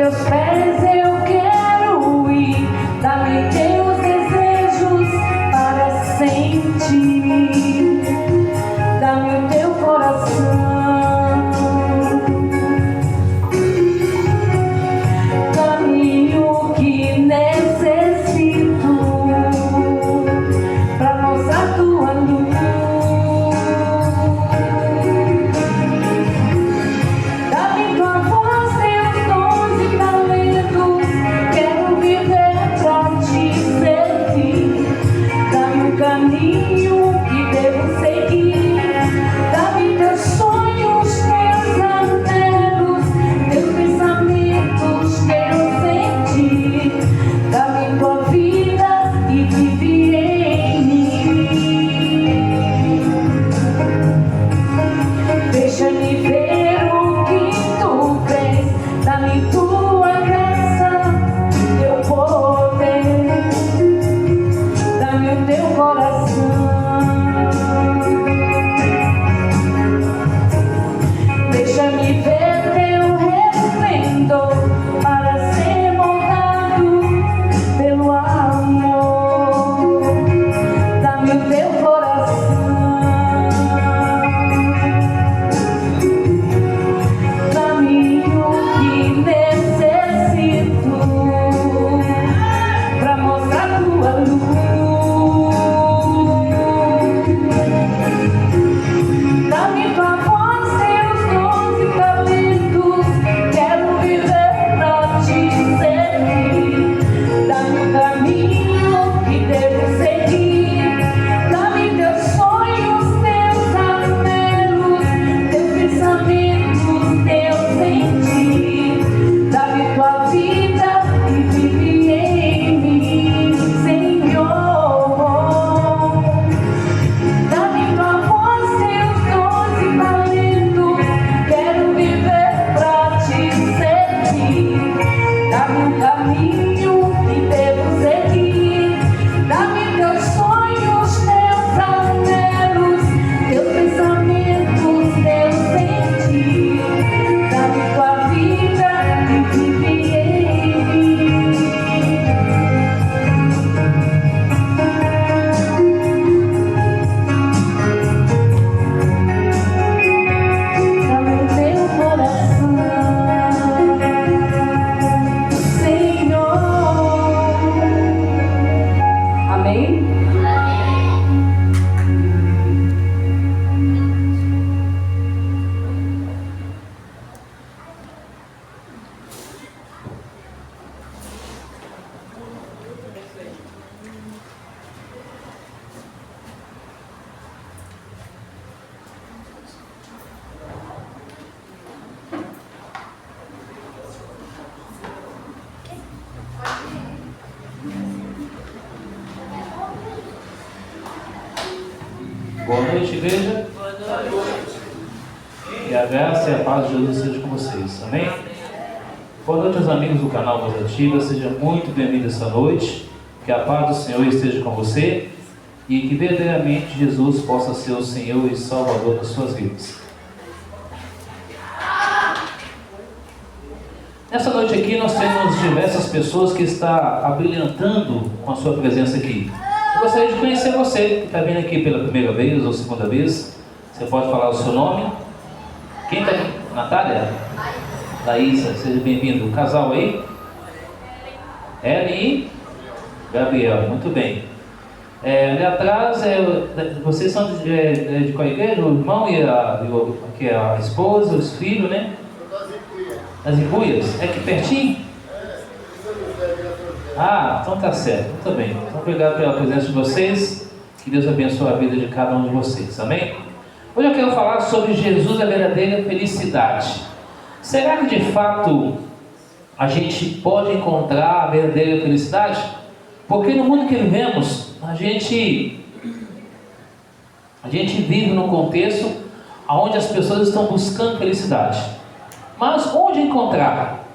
teus pés eu quero ir, dá-me teus desejos para sentir, dá-me o teu coração. Dá-me o que necessito para mostrar tua luz. Dá-me tua voz, teus dons e talentos. Quero viver pra te servir. Dá-me o caminho que devo seguir. Dá-me teus sonhos, teus anselos, teus pensamentos, quero sentir. Dá-me tua vida e vive em mim. Deixa-me ver o que tu vês. Dá-me tua graça, teu poder. Dá-me o teu coração. Deixa-me ver teu resplendor para ser moldado pelo amor. Dá-me o teu coração. Dá-me o que necessito para mostrar tua luz. Dá-me tua voz, teus dons e talentos. Quero viver pra te servir. Dá-me o caminho que devo seguir. Dá-me teus sonhos, teus anselos, teus pensamentos, teu sentir. Dá-me tua vida e vive em mim, Senhor. Dá-me tua voz, teus dons e talentos. Quero viver pra te servir. Dá-me um caminho que devo seguir. Dá-me teus sonhos, teus anselos, teus pensamentos, teu sentir. Dá-me tua vida e vive em mim. Dá-me o teu coração, Senhor. Amém? Boa noite, igreja. E a graça e a paz de Jesus seja com vocês. Amém? Boa noite aos amigos do canal Voz Ativa. Seja muito bem-vindo essa noite. Que a paz do Senhor esteja com você e que verdadeiramente Jesus possa ser o Senhor e Salvador das suas vidas. Nessa noite aqui nós temos diversas pessoas que estão abrilhantando com a sua presença aqui. Eu gostaria de conhecer você que está vindo aqui pela primeira vez ou segunda vez. Você pode falar o seu nome? Quem está aqui? Natália? Laísa, seja bem-vindo. O casal aí? Ellen e Gabriel, muito bem. Ali atrás, vocês são de qual igreja? O irmão e a esposa, os filhos, né? Das Ipuias? É aqui pertinho? Ah, então tá certo, muito bem. Então obrigado pela presença de vocês. Que Deus abençoe a vida de cada um de vocês, amém? Hoje eu quero falar sobre Jesus, a verdadeira felicidade. Será que de fato a gente pode encontrar a verdadeira felicidade? Porque no mundo que vivemos, a gente vive num contexto onde as pessoas estão buscando felicidade. Mas onde encontrar?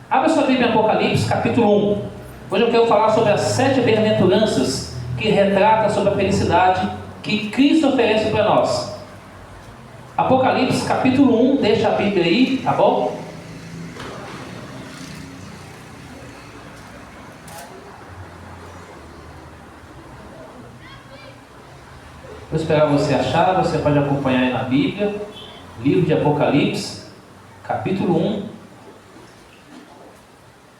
Abra sua Bíblia em Apocalipse, capítulo 1. Hoje eu quero falar sobre as 7 bem-aventuranças que retratam sobre a felicidade que Cristo oferece para nós. Apocalipse, capítulo 1, deixa a Bíblia aí, tá bom? Vou esperar você achar, você pode acompanhar aí na Bíblia, livro de Apocalipse, capítulo 1.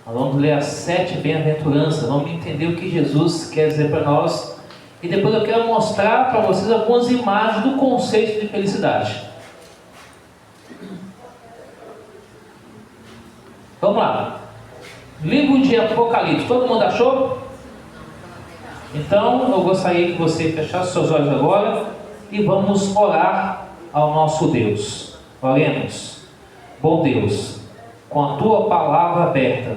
Nós vamos ler as 7 bem-aventuranças, vamos entender o que Jesus quer dizer para nós. E depois eu quero mostrar para vocês algumas imagens do conceito de felicidade. Vamos lá. Livro de Apocalipse, todo mundo achou? Então eu gostaria que você fechasse seus olhos agora e vamos orar ao nosso Deus. Oremos. Bom Deus, com a tua palavra aberta,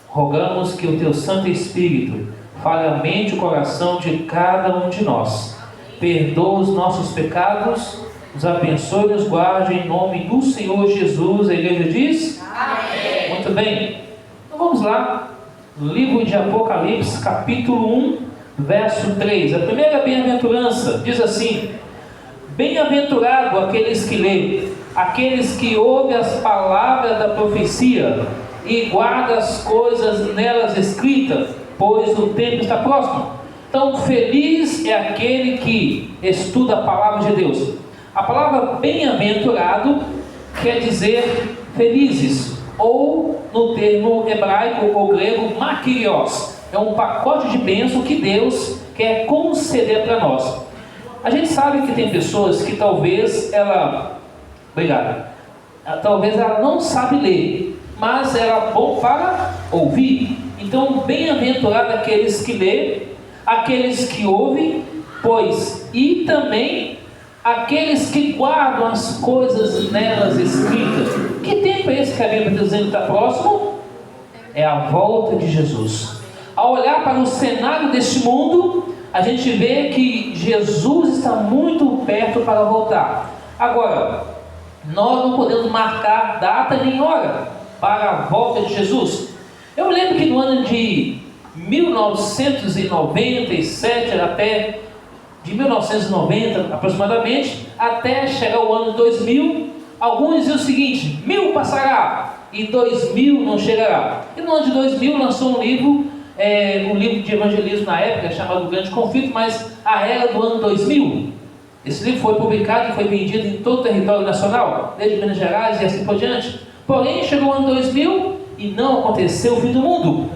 rogamos que o teu Santo Espírito fale a mente e o coração de cada um de nós. Perdoa os nossos pecados, nos abençoe e nos guarde em nome do Senhor Jesus. A igreja diz? Amém. Muito bem. Então vamos lá. Livro de Apocalipse, capítulo 1, verso 3. A primeira bem-aventurança diz assim: bem-aventurado aqueles que lêem, aqueles que ouvem as palavras da profecia e guardam as coisas nelas escritas, pois o tempo está próximo. Então, feliz é aquele que estuda a palavra de Deus. A palavra bem-aventurado quer dizer felizes, ou no termo hebraico ou grego, makirios. É um pacote de bênção que Deus quer conceder para nós. A gente sabe que tem pessoas que talvez ela não sabe ler, mas ela é bom para ouvir. Então, bem-aventurado aqueles que lêem, aqueles que ouvem, pois, e também aqueles que guardam as coisas nelas escritas. Que tempo é esse que a Bíblia está dizendo que está próximo? É a volta de Jesus. Ao olhar para o cenário deste mundo, a gente vê que Jesus está muito perto para voltar. Agora, nós não podemos marcar data nem hora para a volta de Jesus. Eu lembro que no ano de 1997, até de 1990 aproximadamente, até chegar o ano 2000, alguns diziam o seguinte: 1000 passará e 2000 não chegará. E no ano de 2000 lançou um livro de evangelismo na época, chamado Grande Conflito, mas a era do ano 2000. Esse livro foi publicado e foi vendido em todo o território nacional, desde Minas Gerais e assim por diante. Porém, chegou o ano 2000 e não aconteceu o fim do mundo.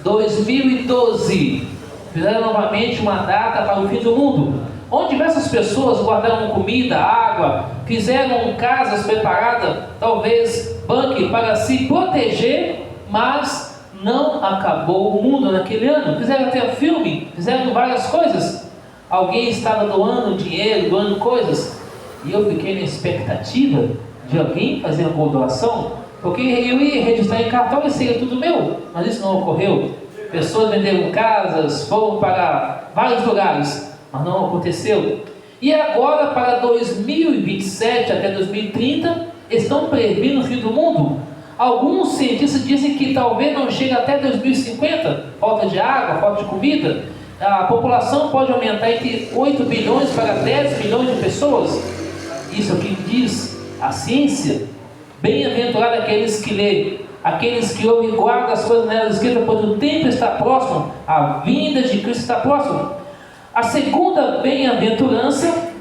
2012, fizeram novamente uma data para o fim do mundo, onde diversas pessoas guardaram comida, água, fizeram casas preparadas, talvez banque para se proteger, mas não acabou o mundo naquele ano. Fizeram até filme, fizeram várias coisas. Alguém estava doando dinheiro, doando coisas, e eu fiquei na expectativa de alguém fazer uma boa doação, porque eu ia registrar em cartão e seria tudo meu, mas isso não ocorreu. Pessoas venderam casas, foram para vários lugares, mas não aconteceu. E agora, para 2027 até 2030, estão prevendo o fim do mundo. Alguns cientistas dizem que talvez não chegue até 2050, falta de água, falta de comida. A população pode aumentar entre 8 bilhões para 10 bilhões de pessoas. Isso é o que diz a ciência. Bem-aventurado aqueles que lêem, aqueles que ouvem e guardam as coisas nelas escritas, pois o tempo está próximo, a vinda de Cristo está próxima. A segunda bem-aventurança,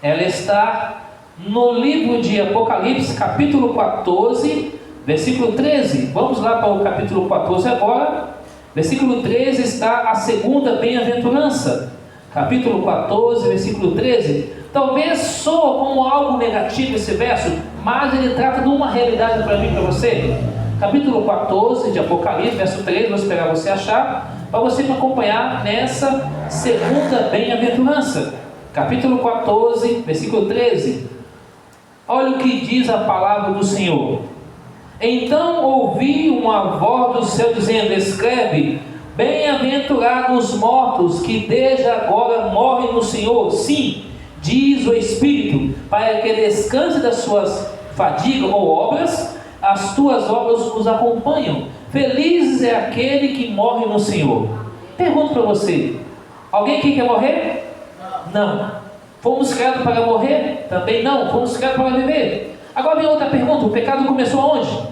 ela está no livro de Apocalipse, capítulo 14, versículo 13. Vamos lá para o capítulo 14 agora. Versículo 13 está a segunda bem-aventurança. Capítulo 14, versículo 13. Talvez soa como algo negativo esse verso, mas ele trata de uma realidade para mim e para você. Capítulo 14 de Apocalipse, verso 13, vou esperar você achar, para você me acompanhar nessa segunda bem-aventurança. Capítulo 14, versículo 13. Olha o que diz a palavra do Senhor. Então ouvi uma voz do céu dizendo: escreve, bem-aventurados os mortos que desde agora morrem no Senhor. Sim, diz o Espírito, para que descanse das suas fadigas ou obras, as tuas obras os acompanham. Feliz é aquele que morre no Senhor. Pergunto para você: alguém aqui quer morrer? Não. Fomos criados para morrer? Também não. Fomos criados para viver. Agora vem outra pergunta: o pecado começou onde?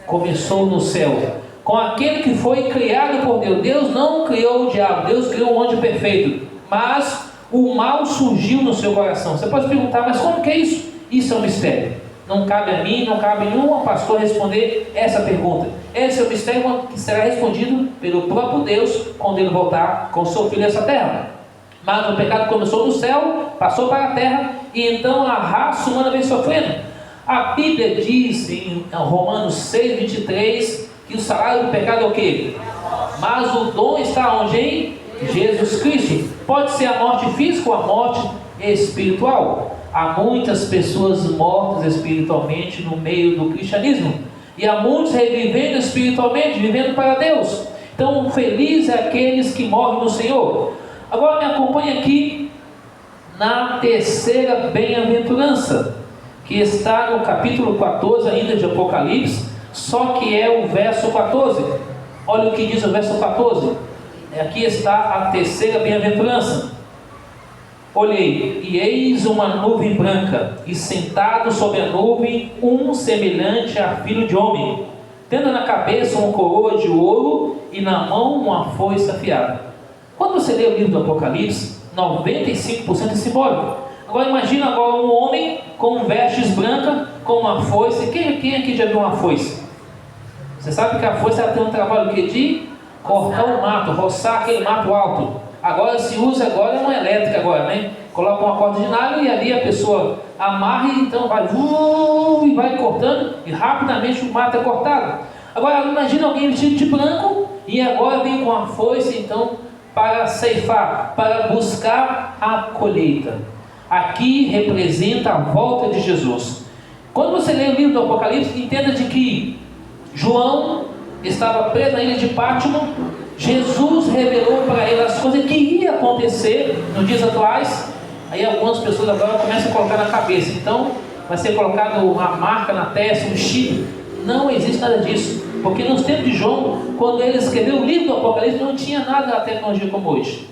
Começou no céu, com aquele que foi criado por Deus. Deus não criou o diabo, Deus criou um anjo perfeito, mas o mal surgiu no seu coração. Você pode perguntar, mas como que é isso? Isso é um mistério. Não cabe a mim, não cabe a nenhum pastor responder essa pergunta. Esse é o mistério que será respondido pelo próprio Deus quando Ele voltar com o seu Filho a essa terra. Mas o pecado começou no céu, passou para a terra, e então a raça humana vem sofrendo. A Bíblia diz em Romanos 6:23 que o salário do pecado é o quê? Mas o dom está onde? Em Jesus Cristo. Pode ser a morte física ou a morte espiritual. Há muitas pessoas mortas espiritualmente no meio do cristianismo, e há muitos revivendo espiritualmente, vivendo para Deus. Então, feliz é aqueles que morrem no Senhor. Agora me acompanhe aqui na terceira bem-aventurança, que está no capítulo 14 ainda de Apocalipse, só que é o verso 14. Olha o que diz o verso 14. Aqui está a terceira bem-aventurança. Olhei, e eis uma nuvem branca, e sentado sobre a nuvem, um semelhante a filho de homem, tendo na cabeça uma coroa de ouro, e na mão uma foice afiada. Quando você lê o livro do Apocalipse, 95% é simbólico. Agora imagina agora um homem com vestes brancas, com uma foice. Quem aqui já viu uma foice? Você sabe que a foice ela tem um trabalho de cortar o mato, roçar aquele mato alto. Agora se usa agora uma elétrica agora, né? Coloca uma corda de nylon e ali a pessoa amarra e então vai e vai cortando, e rapidamente o mato é cortado. Agora imagina alguém vestido de branco e agora vem com a foice então para ceifar, para buscar a colheita. Aqui representa a volta de Jesus. Quando você lê o livro do Apocalipse, entenda de que João estava preso na ilha de Pátimo. Jesus revelou para ele as coisas que iam acontecer nos dias atuais. Aí algumas pessoas agora começam a colocar na cabeça, então vai ser colocado uma marca na testa, um chip. Não existe nada disso, porque nos tempos de João, quando ele escreveu o livro do Apocalipse, não tinha nada da tecnologia como hoje.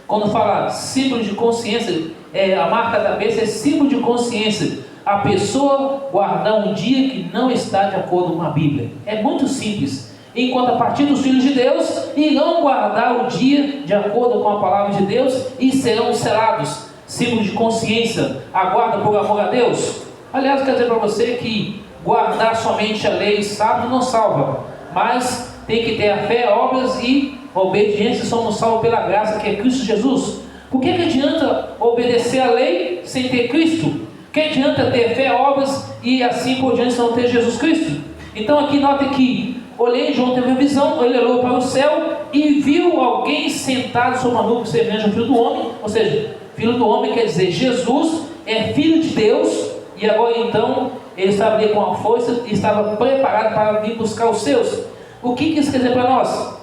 Quando fala símbolo de consciência, a marca da cabeça é símbolo de consciência. A pessoa guardar um dia que não está de acordo com a Bíblia. É muito simples. Enquanto a partir dos filhos de Deus irão guardar o dia de acordo com a palavra de Deus e serão selados. Símbolo de consciência, aguarda por amor a Deus. Aliás, quero dizer para você que guardar somente a lei e sábado não salva, mas tem que ter a fé, obras e obediência. Somos salvos pela graça que é Cristo Jesus. Por que adianta obedecer a lei sem ter Cristo? Que adianta ter fé, obras e assim por diante se não ter Jesus Cristo? Então aqui note que olhei, João teve uma visão, ele olhou para o céu e viu alguém sentado sobre uma nuvem semelhante ao Filho do Homem. Ou seja, Filho do Homem quer dizer Jesus é Filho de Deus, e agora então ele estava ali com a força e estava preparado para vir buscar os seus. O que isso quer dizer para nós?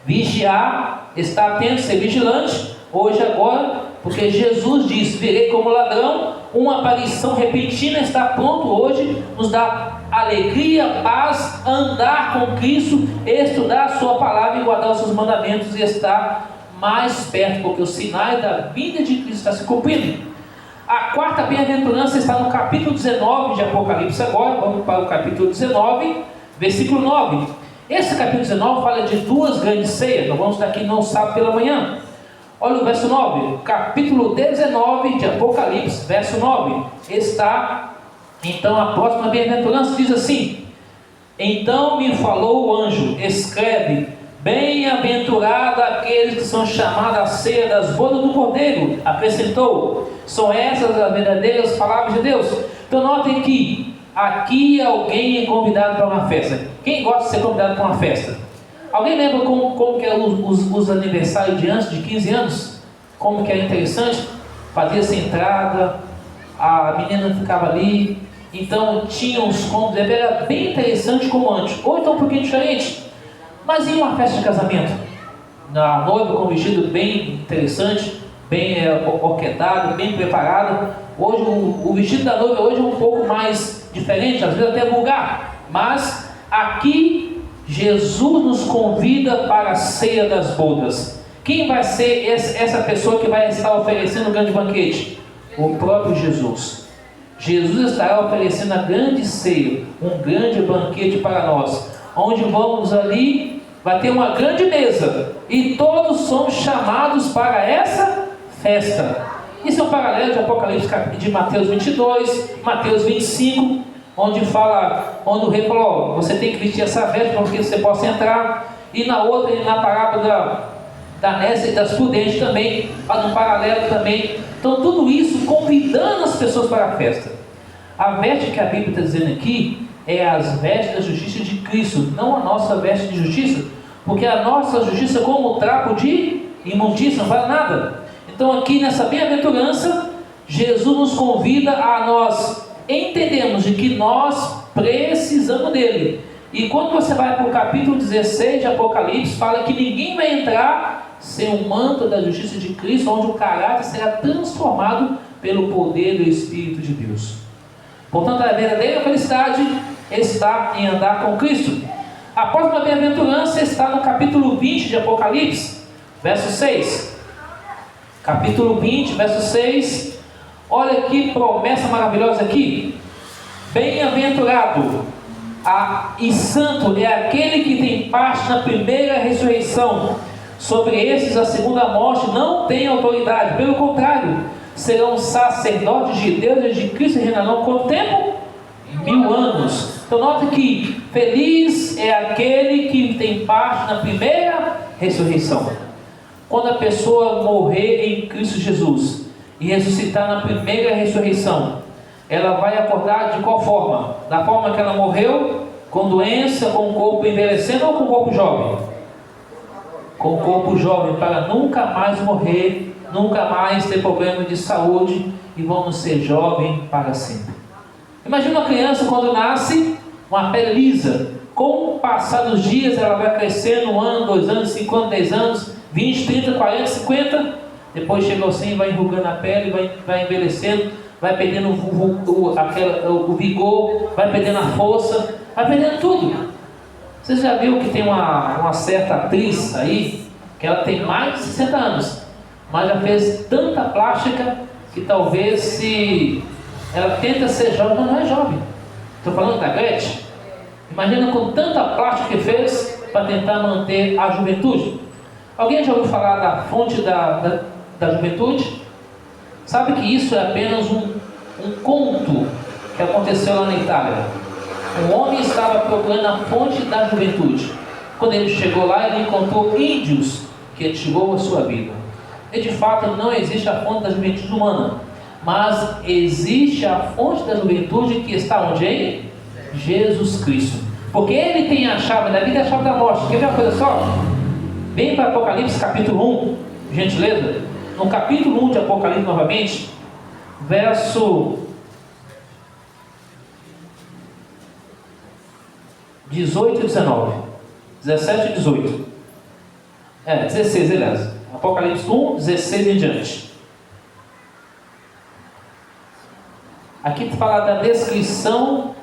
Vigiar, estar atento, ser vigilante, hoje agora, porque Jesus diz, virei como ladrão. Uma aparição repentina está pronto hoje, nos dá alegria, paz, andar com Cristo, estudar a sua palavra e guardar os seus mandamentos e estar mais perto, porque o sinal da vinda de Cristo está se cumprindo. A quarta bem-aventurança está no capítulo 19 de Apocalipse. Agora vamos para o capítulo 19, versículo 9. Esse capítulo 19 fala de duas grandes ceias. Nós vamos daqui no sábado pela manhã. Olha o verso 9, capítulo 19 de Apocalipse, verso 9, está, então a próxima bem-aventurança diz assim: então me falou o anjo, escreve, bem-aventurado aqueles que são chamados à ceia das bodas do Cordeiro. Acrescentou, são essas as verdadeiras palavras de Deus. Então notem que aqui alguém é convidado para uma festa. Quem gosta de ser convidado para uma festa? Alguém lembra como que eram os aniversários de antes, de 15 anos? Como que era interessante? Fazia-se entrada, a menina ficava ali, então tinha uns cômodos, era bem interessante como antes. Hoje está um pouquinho diferente, mas em uma festa de casamento, a noiva com um vestido bem interessante, bem orquedrado, bem preparado. Hoje o vestido da noiva hoje é um pouco mais diferente, às vezes até vulgar, mas aqui Jesus nos convida para a ceia das bodas. Quem vai ser essa pessoa que vai estar oferecendo o grande banquete? O próprio Jesus. Jesus estará oferecendo a grande ceia, um grande banquete para nós, onde vamos ali, vai ter uma grande mesa, e todos somos chamados para essa festa. Isso é um paralelo de Apocalipse, de Mateus 22, Mateus 25, onde o rei falou: você tem que vestir essa veste para que você possa entrar. E na outra, na parábola da Nécia e das prudentes também, faz um paralelo também. Então tudo isso convidando as pessoas para a festa. A veste que a Bíblia está dizendo aqui é as vestes da justiça de Cristo, não a nossa veste de justiça, porque a nossa justiça é como trapo de imundícia, não vale nada. Então aqui nessa bem-aventurança, Jesus nos convida a nós entendermos de que nós precisamos dele. E quando você vai para o capítulo 16 de Apocalipse, fala que ninguém vai entrar sem o manto da justiça de Cristo, onde o caráter será transformado pelo poder do Espírito de Deus. Portanto, a verdadeira felicidade está em andar com Cristo. A próxima bem-aventurança está no capítulo 20 de Apocalipse, verso 6. Capítulo 20, verso 6. Olha que promessa maravilhosa aqui. Bem-aventurado e santo é aquele que tem parte na primeira ressurreição. Sobre esses a segunda morte não tem autoridade, pelo contrário, serão sacerdotes de Deus e de Cristo e reinarão quanto tempo? 1000 anos. Então note que feliz é aquele que tem parte na primeira ressurreição. Quando a pessoa morrer em Cristo Jesus e ressuscitar na primeira ressurreição, ela vai acordar de qual forma? Da forma que ela morreu, com doença, com o corpo envelhecendo ou com o corpo jovem? Com o corpo jovem, para nunca mais morrer, nunca mais ter problema de saúde, e vamos ser jovens para sempre. Imagina uma criança quando nasce, uma pele lisa. Com o passar dos dias ela vai crescendo, 1 ano, 2 anos, 5 anos, 10 anos, 20, 30, 40, 50. Depois chega assim, vai enrugando a pele, vai envelhecendo, vai perdendo o vigor, vai perdendo a força, vai perdendo tudo. Você já viu que tem uma certa atriz aí, que ela tem mais de 60 anos, mas já fez tanta plástica que talvez se ela tenta ser jovem, mas não é jovem. Estou falando da Gretchen. Imagina com tanta plástica que fez para tentar manter a juventude. Alguém já ouviu falar da fonte da juventude? Sabe que isso é apenas um conto que aconteceu lá na Itália. Um homem estava procurando a fonte da juventude. Quando ele chegou lá, ele encontrou índios que tirou a sua vida. E de fato não existe a fonte da juventude humana, mas existe a fonte da juventude que está onde? Em Jesus Cristo. Porque Ele tem a chave da vida e a chave da morte. Quer ver uma coisa só? Vem para Apocalipse capítulo 1, gentileza. No capítulo 1 de Apocalipse novamente, verso 18 e 19. 17 e 18. 16, aliás. Apocalipse 1, 16 em diante. Aqui fala da descrição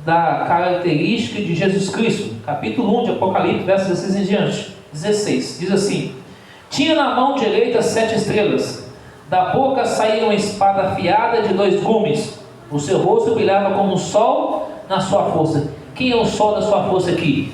da característica de Jesus Cristo. Capítulo 1 de Apocalipse, verso 16 em diante. 16, diz assim: tinha na mão direita 7 estrelas, da boca saía uma espada afiada de 2 gumes, o seu rosto brilhava como o sol na sua força. Quem é o sol da sua força aqui?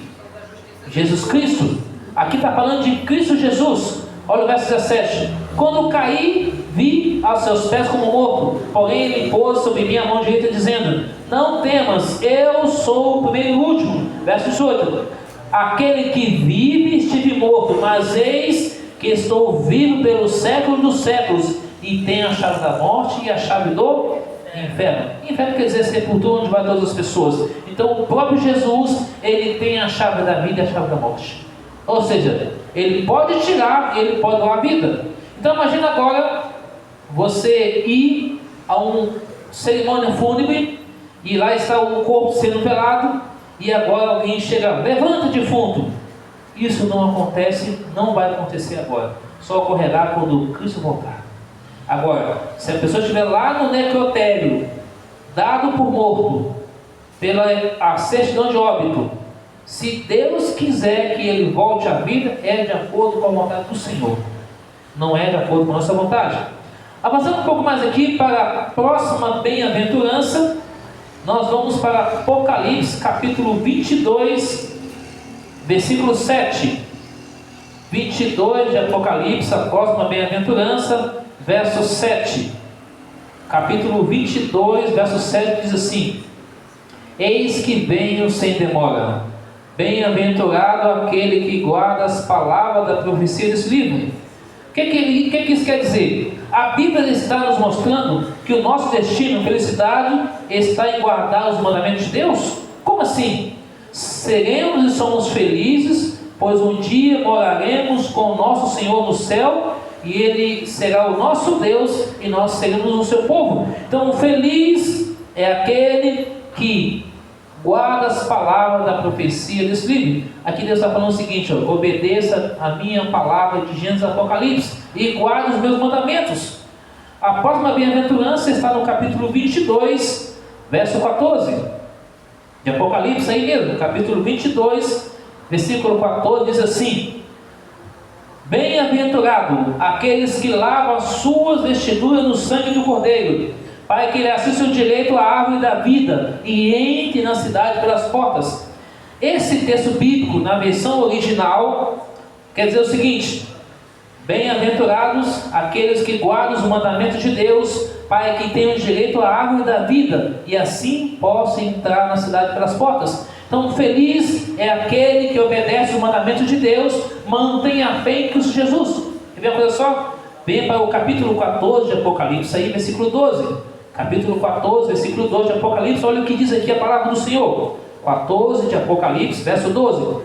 Jesus Cristo. Aqui está falando de Cristo Jesus. Olha o verso 17: quando caí, vi aos seus pés como morto, porém ele pôs sobre mim a mão direita, dizendo: não temas, eu sou o primeiro e o último. Verso 18: aquele que vive estive morto, mas eis que estou vivo pelos séculos dos séculos, e tenho a chave da morte e a chave do inferno. Inferno quer dizer sepultura, onde vai todas as pessoas. Então o próprio Jesus, ele tem a chave da vida e a chave da morte. Ou seja, ele pode tirar, ele pode dar a vida. Então imagina agora você ir a uma cerimônia fúnebre e lá está o corpo sendo velado, e agora alguém chega: levanta, defunto. Isso não acontece, não vai acontecer agora, só ocorrerá quando Cristo voltar. Agora, se a pessoa estiver lá no necrotério, dado por morto pela certidão de óbito, se Deus quiser que ele volte à vida, é de acordo com a vontade do Senhor, não é de acordo com a nossa vontade. Avançando um pouco mais aqui para a próxima bem-aventurança, nós vamos para Apocalipse capítulo 22, versículo 7. 22 de Apocalipse, a próxima bem-aventurança, verso 7. Capítulo 22, verso 7 diz assim: Eis que venho sem demora. Bem-aventurado aquele que guarda as palavras da profecia desse livro. O que isso quer dizer? A Bíblia está nos mostrando que o nosso destino, felicidade, está em guardar os mandamentos de Deus? Como assim? Seremos e somos felizes, pois um dia moraremos com o nosso Senhor no céu, e Ele será o nosso Deus, e nós seremos o seu povo. Então, feliz é aquele que guarda as palavras da profecia desse livro. Aqui Deus está falando o seguinte: obedeça a minha palavra de Gênesis Apocalipse e guarde os meus mandamentos. A próxima bem-aventurança está no capítulo 22, verso 14 de Apocalipse, aí mesmo, capítulo 22, versículo 14, diz assim: Bem-aventurado aqueles que lavam as suas vestiduras no sangue do Cordeiro, para que ele assista o direito à árvore da vida e entre na cidade pelas portas. Esse texto bíblico, na versão original, quer dizer o seguinte: bem-aventurados aqueles que guardam os mandamentos de Deus, para que tenham direito à árvore da vida e assim possam entrar na cidade pelas portas. Então, feliz é aquele que obedece os mandamentos de Deus, mantém a fé em Cristo Jesus. Quer ver uma coisa só? Venha para o capítulo 14 de Apocalipse, aí, versículo 12. Capítulo 14, versículo 12 de Apocalipse, olha o que diz aqui a palavra do Senhor. 14 de Apocalipse, verso 12.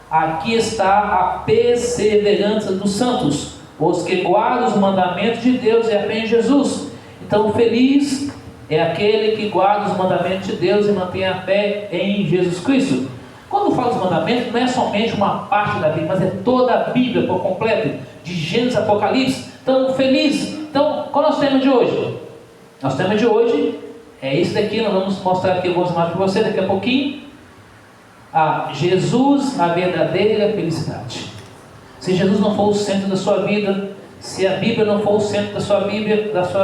Aqui está a perseverança dos santos, os que guardam os mandamentos de Deus e a fé em Jesus. Então, feliz é aquele que guarda os mandamentos de Deus e mantém a fé em Jesus Cristo. Quando fala os mandamentos, não é somente uma parte da Bíblia, mas é toda a Bíblia por completo, de Gênesis a Apocalipse. Então, feliz. Então, qual é o nosso tema de hoje? Nosso tema de hoje é esse daqui. Nós vamos mostrar aqui algumas imagens para você daqui a pouquinho. Jesus, a verdadeira felicidade. Se Jesus não for o centro da sua vida, se a Bíblia não for o centro da sua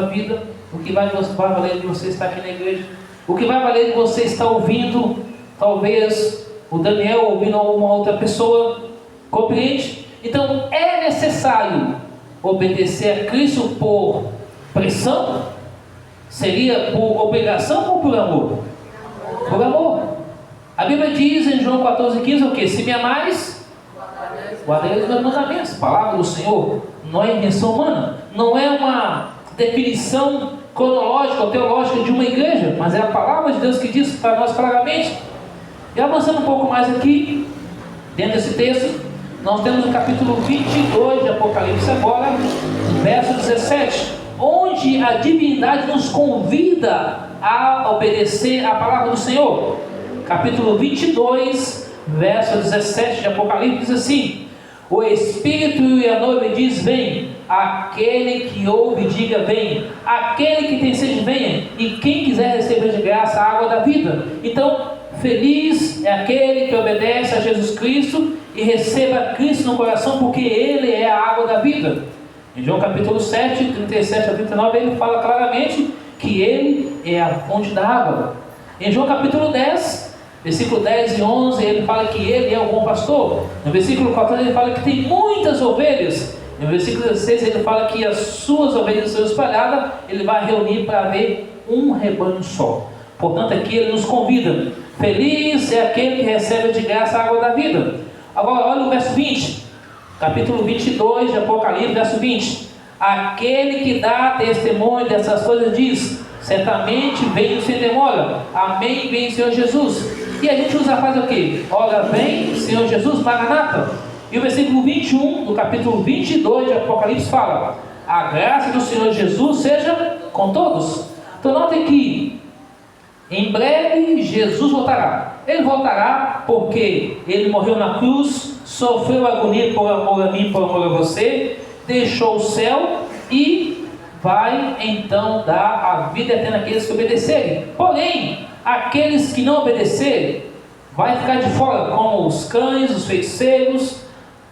vida, o que vai valer de você estar aqui na igreja? O que vai valer de você estar ouvindo, talvez, o Daniel ouvindo alguma outra pessoa? Compreende? Então, é necessário obedecer a Cristo por pressão? Seria por obrigação ou por amor? Por amor. A Bíblia diz em João 14,15 o que? Se me amais, guardarei os meus mandamentos. Palavra do Senhor. Não é invenção humana. Não é uma definição cronológica ou teológica de uma igreja, mas é a palavra de Deus que diz para nós claramente. E avançando um pouco mais aqui, dentro desse texto, nós temos o capítulo 22 de Apocalipse agora, verso 17, onde a divindade nos convida a obedecer a palavra do Senhor. Capítulo 22, verso 17 de Apocalipse diz assim: o Espírito e a noiva diz: vem. Aquele que ouve, diga: vem. Aquele que tem sede, venha. E quem quiser receber de graça a água da vida. Então, feliz é aquele que obedece a Jesus Cristo e receba Cristo no coração, porque Ele é a água da vida. Em João capítulo 7, 37 a 39, ele fala claramente que Ele é a fonte da água. Em João capítulo 10, versículo 10 e 11, ele fala que Ele é o bom pastor. No versículo 14 ele fala que tem muitas ovelhas. No versículo 16 ele fala que as suas ovelhas são espalhadas, ele vai reunir para haver um rebanho só. Portanto, aqui ele nos convida: feliz é aquele que recebe de graça a água da vida. Agora olha o verso 20, capítulo 22 de Apocalipse, verso 20: aquele que dá testemunho dessas coisas diz: certamente venho sem demora. Amém, vem Senhor Jesus. E a gente usa a frase o quê? Ora vem Senhor Jesus, Maranata. E o versículo 21 do capítulo 22 de Apocalipse fala: a graça do Senhor Jesus seja com todos. Então notem que em breve Jesus voltará. Ele voltará porque Ele morreu na cruz, sofreu agonia por amor a mim, por amor a você, deixou o céu e vai então dar a vida eterna àqueles que obedecerem. Porém, aqueles que não obedecerem vai ficar de fora, como os cães, os feiticeiros,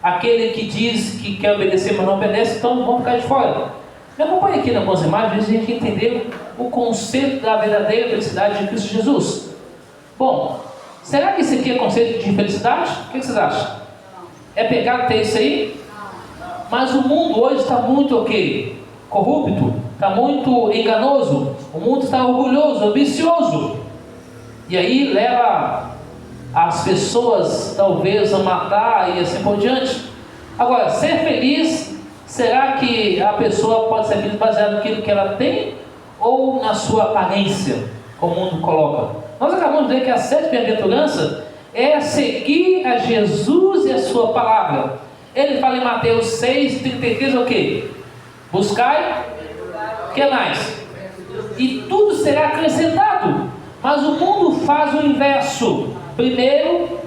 aquele que diz que quer obedecer, mas não obedece, então vão ficar de fora. Me acompanhe aqui na algumas imagens, a gente entender o conceito da verdadeira felicidade de Cristo Jesus. Bom, será que isso aqui é conceito de felicidade? O que vocês acham? É pecado ter isso aí? Mas o mundo hoje está muito o quê? corrupto, está muito enganoso, o mundo está orgulhoso, ambicioso, e aí leva as pessoas talvez a matar e assim por diante. Agora, ser feliz, será que a pessoa pode ser feliz baseado naquilo que ela tem ou na sua aparência, como o mundo coloca? Nós acabamos de ver que a 7ª bem-aventurança é seguir a Jesus e a sua palavra. Ele fala em Mateus 6:33, o quê? Buscai, o que mais? E tudo será acrescentado. Mas o mundo faz o inverso. Primeiro,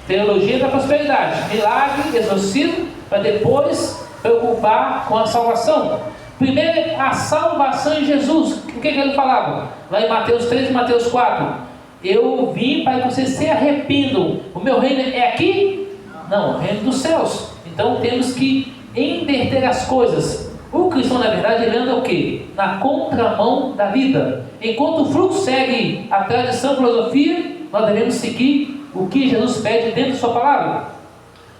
teologia da prosperidade, milagre, exorcismo, para depois preocupar com a salvação. Primeiro, a salvação em Jesus. O que ele falava? Lá em Mateus 3 e Mateus 4. Eu vim para que vocês se arrependam. O meu reino é aqui? Não, o reino dos céus. Então temos que inverter as coisas. O cristão, na verdade, ele anda o quê? Na contramão da vida. Enquanto o fluxo segue a tradição, a filosofia, nós devemos seguir o que Jesus pede dentro da sua palavra.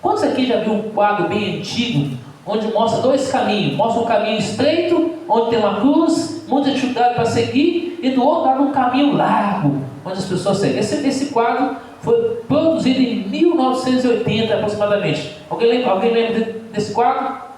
Quantos aqui já viu um quadro bem antigo, onde mostra 2 caminhos? Mostra um caminho estreito, onde tem uma cruz, muita dificuldade para seguir, e do outro lado um caminho largo, onde as pessoas seguem. Esse quadro foi produzido em 1980 aproximadamente. Alguém lembra desse quadro?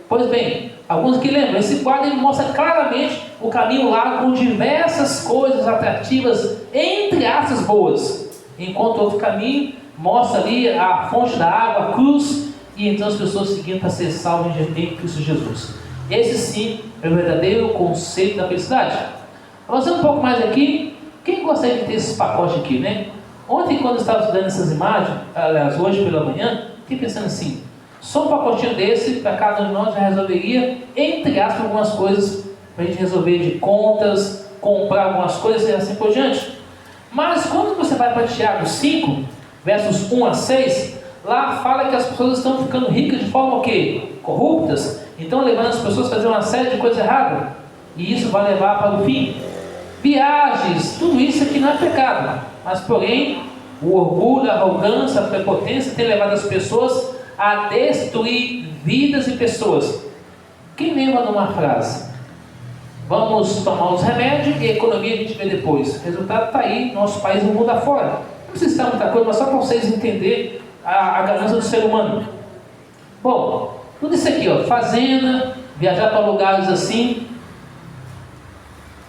Pois bem, alguns que lembram, esse quadro ele mostra claramente o caminho largo com diversas coisas atrativas, entre aspas boas, enquanto o outro caminho mostra ali a fonte da água, a cruz, e então as pessoas seguindo para ser salvas em Cristo Jesus. Esse sim é o verdadeiro conceito da felicidade. Avançando um pouco mais aqui, quem gostaria de ter esse pacote aqui, né? Ontem, quando eu estava estudando essas imagens, aliás, hoje pela manhã, fiquei pensando assim, só um pacotinho desse, para cada um de nós já resolveria, entre aspas, algumas coisas, para a gente resolver de contas, comprar algumas coisas e assim por diante. Mas quando você vai para Tiago 5, versos 1 a 6, lá fala que as pessoas estão ficando ricas de forma o quê? Corruptas, então levando as pessoas a fazer uma série de coisas erradas, e isso vai levar para o fim. Viagens, tudo isso aqui não é pecado, mas porém, o orgulho, a arrogância, a prepotência tem levado as pessoas a destruir vidas e pessoas. Quem lembra de uma frase? Vamos tomar os remédios e a economia a gente vê depois. O resultado está aí, nosso país no mundo afora. Não precisa citar muita coisa, mas só para vocês entenderem a ganância do ser humano. Bom, tudo isso aqui, ó, fazenda, viajar para lugares assim.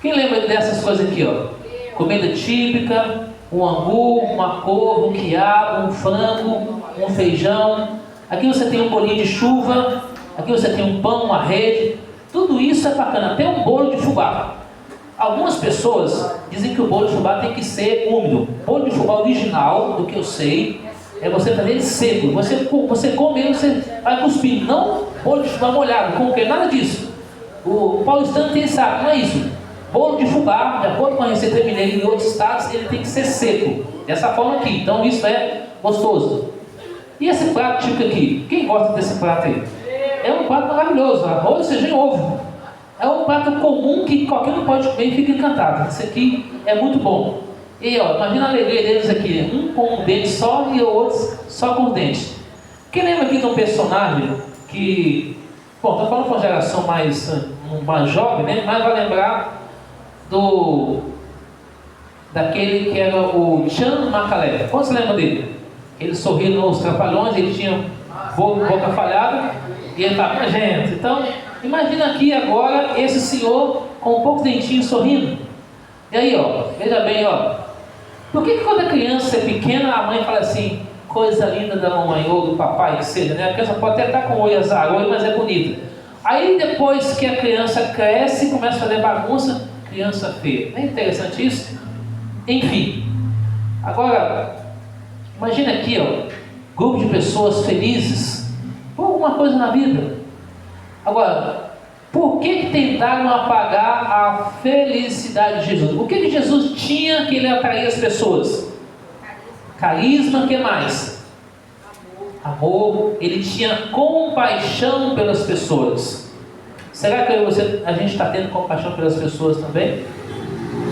Quem lembra dessas coisas aqui, ó? Comida típica, um angu, uma couve, um quiabo, um frango, um feijão. Aqui você tem um bolinho de chuva, aqui você tem um pão, uma rede. Tudo isso é bacana, até um bolo de fubá. Algumas pessoas dizem que o bolo de fubá tem que ser úmido. O bolo de fubá original, do que eu sei, é você fazer ele seco. Você come ele, você vai cuspir. Não bolo de fubá molhado, com o que? Nada disso. O paulistano tem esse hábito, não é isso. Bolo de fubá, de acordo com a receita mineira em outros estados, ele tem que ser seco. Dessa forma aqui. Então isso é gostoso. E esse prato típico aqui? Quem gosta desse prato aí? É um prato maravilhoso. Arroz, feijão e ovo. É um prato comum que qualquer um pode comer e fica encantado. Esse aqui é muito bom. E ó, imagina a alegria deles aqui. Um com um dente só e o outro só com o dente. Quem lembra aqui de um personagem que... Bom, estou falando com uma geração mais jovem, né? Mas vai lembrar daquele que era o Chan Macalé. Quantos lembram dele? Ele sorria nos Trapalhões, ele tinha boca falhada e ele estava gente. Então, imagina aqui agora esse senhor com um pouco de dentinho sorrindo. E aí, ó, veja bem, ó. Por que quando a criança é pequena, a mãe fala assim, coisa linda da mamãe ou do papai, que seja, né? A criança pode até estar com o olho azarado, mas é bonita. Aí depois que a criança cresce, começa a fazer bagunça, criança feia. Não é interessante isso? Enfim. Agora, imagina aqui, ó, grupo de pessoas felizes por alguma coisa na vida. Agora, por que tentaram apagar a felicidade de Jesus? O que Jesus tinha que ele atraía as pessoas? Carisma, o que mais? Amor. Ele tinha compaixão pelas pessoas. Será que a gente está tendo compaixão pelas pessoas também?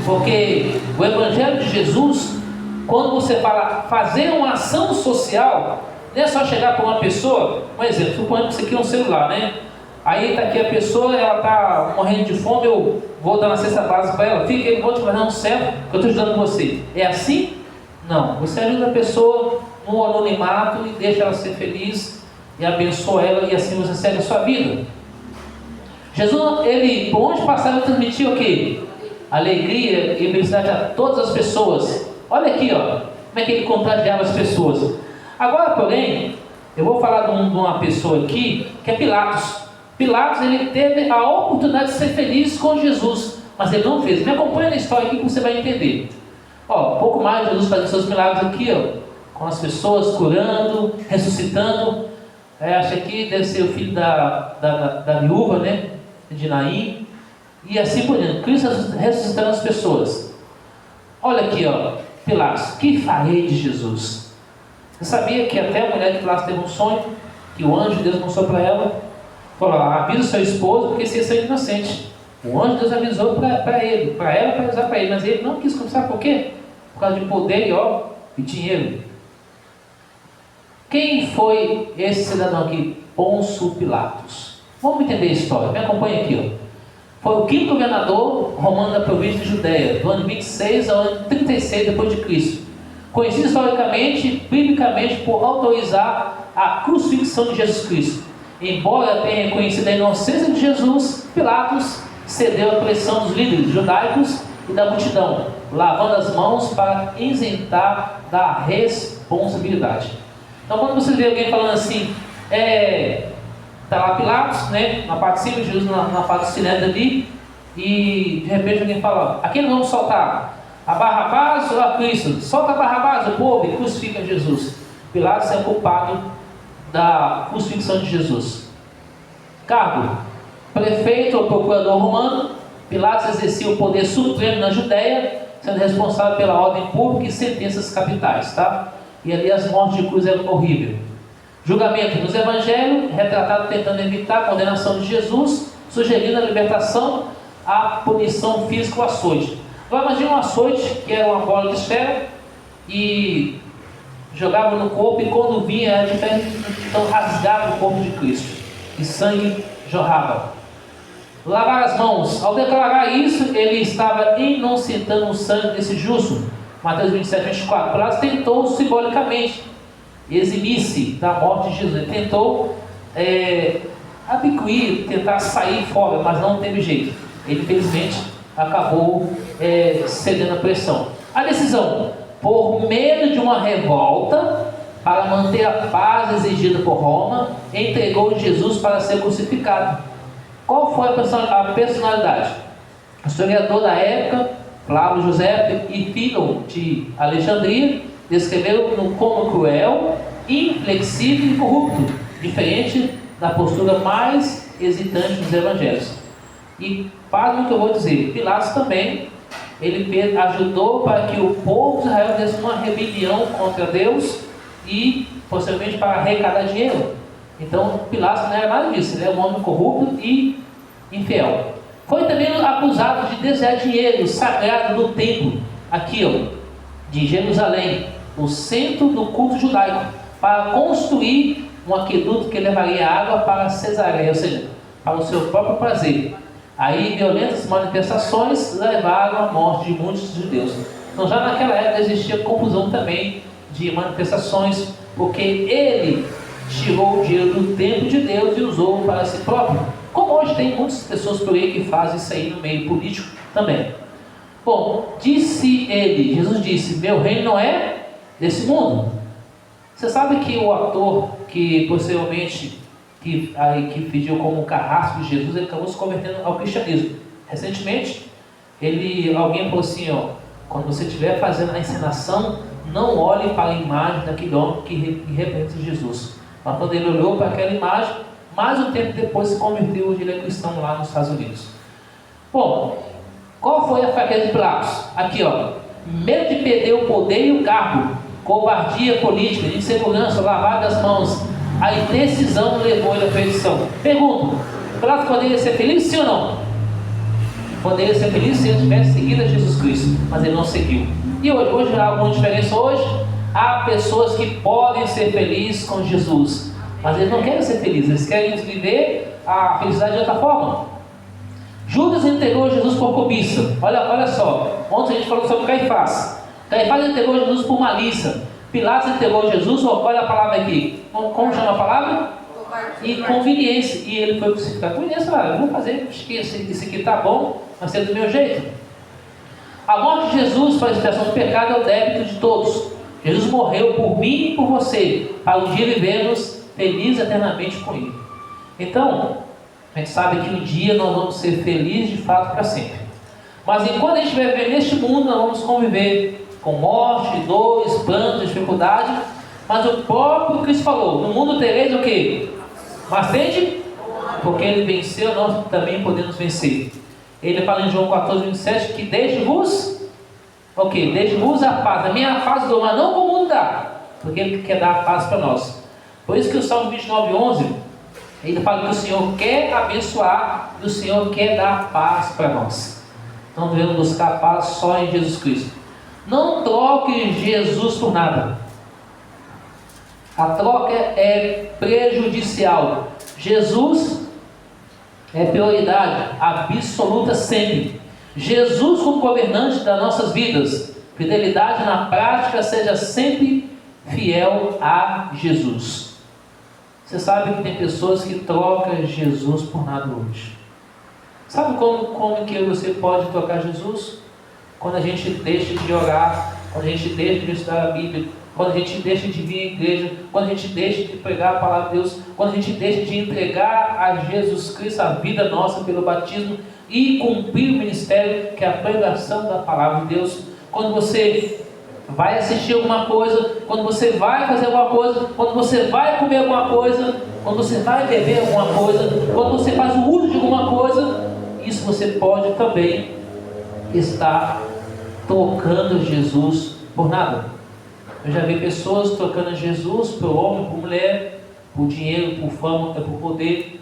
Porque o Evangelho de Jesus, quando você fala fazer uma ação social, não é só chegar para uma pessoa, um exemplo, suponhamos que você quer um celular, né? Aí está aqui a pessoa, ela está morrendo de fome, eu vou dar uma cesta básica para ela, fica, eu vou te fazer um certo, que eu estou ajudando você. É assim? Não. Você ajuda a pessoa no anonimato e deixa ela ser feliz e abençoa ela, e assim você segue a sua vida. Jesus, ele, por onde passava, ele transmitia o quê? Alegria e felicidade a todas as pessoas. Olha aqui, ó, como é que ele contagiava as pessoas. Agora, porém, eu vou falar de uma pessoa aqui, que é Pilatos. Pilatos, ele teve a oportunidade de ser feliz com Jesus, mas ele não fez. Me acompanha na história aqui que você vai entender. Ó, pouco mais Jesus fazendo seus milagres aqui, ó, com as pessoas curando, ressuscitando. Acho que deve ser o filho da viúva, né, de Naim, e assim por diante. Cristo ressuscitando as pessoas. Olha aqui, ó, Pilatos, que farei de Jesus? Você sabia que até a mulher de Pilatos teve um sonho, que o anjo de Deus mostrou para ela, falou: avisa o seu esposo, porque esse é inocente. O anjo de Deus avisou para ele, para ela, para avisar para ele, mas ele não quis começar. Por quê? Por causa de poder e dinheiro. Quem foi esse cidadão aqui? Pôncio Pilatos. Vamos entender a história, me acompanha aqui, ó. Foi o quinto governador romano da província de Judeia, do ano 26 ao ano 36 depois de Cristo. Conhecido historicamente, biblicamente, por autorizar a crucifixão de Jesus Cristo. Embora tenha reconhecido a inocência de Jesus, Pilatos cedeu à pressão dos líderes judaicos e da multidão, lavando as mãos para isentar da responsabilidade. Então, quando você vê alguém falando assim, está lá Pilatos, né, na parte de cima, Jesus na parte do sinédrio ali, e de repente alguém fala: aqui nós vamos soltar a Barrabás ou a Cristo? Solta a Barrabás, o povo, e crucifica Jesus. Pilatos é culpado da crucifixão de Jesus. Cargo: prefeito ou procurador romano. Pilatos exercia o poder supremo na Judéia, sendo responsável pela ordem pública e sentenças capitais, tá? E ali as mortes de cruz eram horríveis. Julgamento nos evangelhos, retratado tentando evitar a condenação de Jesus, sugerindo a libertação, a punição física ou açoite. Agora imagina um açoite, que era uma bola de esfera, e jogava no corpo, e quando vinha era diferente, então rasgava o corpo de Cristo, e sangue jorrava. Lavar as mãos. Ao declarar isso, ele estava inocentando o sangue desse justo. Mateus 27, 24. Pilatos tentou simbolicamente eximir-se da morte de Jesus. Ele tentou abicuir, tentar sair fora, mas não teve jeito. Ele, infelizmente, acabou cedendo à pressão. A decisão: por medo de uma revolta, para manter a paz exigida por Roma, entregou Jesus para ser crucificado. Qual foi a personalidade? O historiador da época, Flávio José e Filon de Alexandria, descreveram-no como cruel, inflexível e corrupto, diferente da postura mais hesitante dos evangelhos. E faz o que eu vou dizer, Pilatos também, ele ajudou para que o povo de Israel desse uma rebelião contra Deus e, posteriormente, para arrecadar dinheiro. Então, Pilatos não era nada disso, ele é um homem corrupto e infiel. Foi também acusado de desviar dinheiro sagrado do templo, aqui, ó, de Jerusalém, o centro do culto judaico, para construir um aqueduto que levaria água para Cesareia, ou seja, para o seu próprio prazer. Aí violentas manifestações levaram à morte de muitos judeus. Então já naquela época existia confusão também de manifestações, porque ele tirou o dinheiro do templo de Deus e usou para si próprio. Como hoje tem muitas pessoas por aí que fazem isso aí no meio político também. Bom, disse ele, Jesus disse: meu reino não é desse mundo. Você sabe que o ator que possivelmente que pediu como carrasco de Jesus, ele acabou se convertendo ao cristianismo. Recentemente, alguém falou assim, ó: quando você estiver fazendo a encenação, não olhe para a imagem daquele homem que representa Jesus. Mas quando ele olhou para aquela imagem, mais um tempo depois se converteu, ele é cristão lá nos Estados Unidos. Bom, qual foi a fraqueza de Pilatos? Aqui, ó: medo de perder o poder e o cargo, covardia política, insegurança, lavar das mãos. A indecisão levou ele à perdição. Pergunto: Pilatos poderia ser feliz, sim ou não? Poderia ser feliz se ele tivesse seguido a Jesus Cristo, mas ele não seguiu. E hoje há alguma diferença hoje? Há pessoas que podem ser felizes com Jesus, mas eles não querem ser felizes, eles querem viver a felicidade de outra forma. Judas entregou Jesus por cobiça. Olha só, ontem a gente falou sobre Caifás. Caifás entregou Jesus por malícia. Pilatos entregou Jesus, olha a palavra aqui. Como chama a palavra? E conveniência. E ele foi crucificado. Conveniência, eu vou fazer, isso aqui está bom, mas é do meu jeito. A morte de Jesus para a expiação do pecado é o débito de todos. Jesus morreu por mim e por você, para um dia vivermos felizes eternamente com Ele. Então, a gente sabe que um dia nós vamos ser felizes de fato para sempre. Mas enquanto a gente vai viver neste mundo, nós vamos conviver com morte, dor, espanto, dificuldade. Mas o próprio Cristo falou: no mundo tereis o quê? Mas tende, porque Ele venceu, nós também podemos vencer. Ele fala em João 14, 27, que deixe-vos, deixe-vos a paz. A minha paz dou, mas não como o mundo dá, porque Ele quer dar a paz para nós. Por isso que o Salmo 29, 11, ele fala que o Senhor quer abençoar e o Senhor quer dar paz para nós. Então devemos buscar a paz só em Jesus Cristo. Não troque Jesus por nada. A troca é prejudicial. Jesus é prioridade absoluta sempre. Jesus como governante das nossas vidas. Fidelidade na prática, seja sempre fiel a Jesus. Você sabe que tem pessoas que trocam Jesus por nada hoje. Sabe como que você pode trocar Jesus? Quando a gente deixa de orar, quando a gente deixa de estudar a Bíblia, quando a gente deixa de vir à igreja, quando a gente deixa de pregar a palavra de Deus, quando a gente deixa de entregar a Jesus Cristo a vida nossa pelo batismo e cumprir o ministério que é a pregação da palavra de Deus. Quando você vai assistir alguma coisa, quando você vai fazer alguma coisa, quando você vai comer alguma coisa, quando você vai beber alguma coisa, quando você faz o uso de alguma coisa, isso você pode também estar trocando Jesus por nada. Eu já vi pessoas trocando Jesus por homem, por mulher, por dinheiro, por fama, por poder.